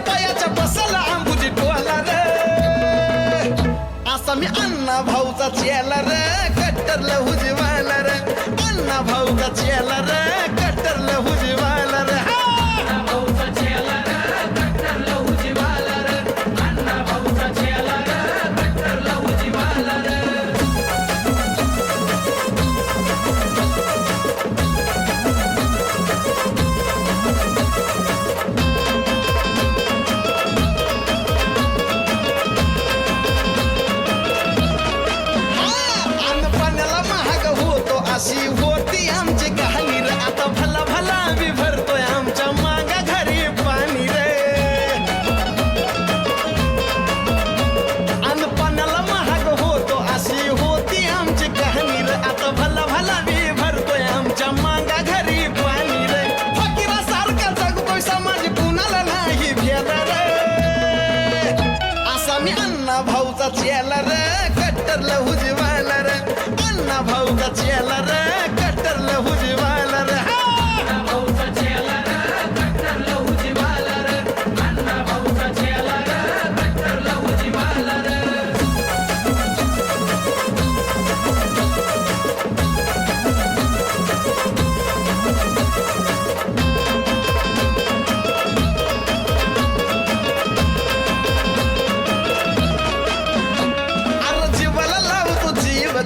पायाच्या बसला आंबुजी टोला रे असा मी अण्णा भाऊचा चेला रे कट्टर लहुजीवाला रे अण्णा भाऊचा चेला रे कट्टर लहुजीवाला रे अशी होती आमची कहाणी रे आता भला भला मी भरतोय आमच्या मागा घरी पाणी रे अनपणाला महाग होतो अशी होती आमची कहाणी रे आता भला भला मी भरतोय आमच्या मागा घरी पाणी रे फकीरासारखा जगतोय समाज कुणाला नाही भेदा रे असा मी अण्णा भाऊचा चेला रे कट्टर लहुजीवाला रे अण्णा भाऊचा चेला रे कट्टर लहुजीवाला रे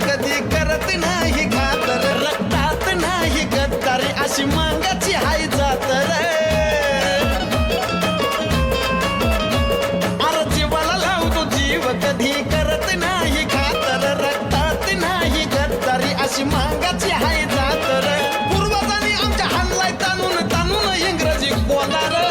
कधी करत नाही खातर रक्तात नाही गद्दारी अशी मांगाची हाय जात रे अरे जीवाला लावतो जीव कधी करत नाही खातर रक्तात नाही गद्दारी अशी मांगाची हाय जात रे पूर्वजांनी आमच्या हल्लाय ताणून ताणून इंग्रजी बोला रे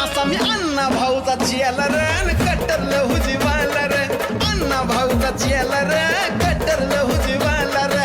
असा मी अण्णा भाऊचा चेला रे कट्टर लहुजीवाला रे अण्णा भाऊचा चेला रे कट्टर लहुजीवाला रे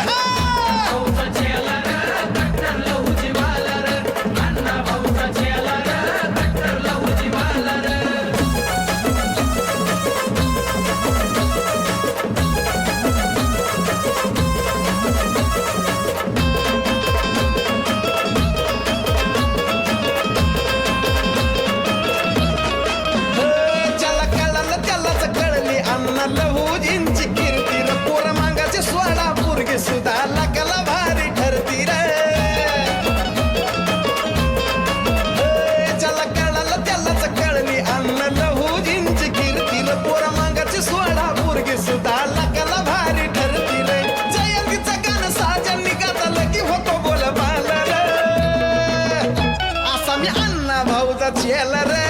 अण्णा लहुजींची कीर्ती रे पोर मांगाची सोडा पोरगी सुद्धा लकाला भारी ठरती रे ज्याला कळालं त्यालाच कळली अण्णा लहुजींची कीर्ती रे पोर मांगाची सोडा पोरगी सुद्धा लकाला भारी ठरती रे जयंतीचं गाणं साजन गातालं की होतो बोल बाला रे असा मी अण्णा भाऊचा चेला रे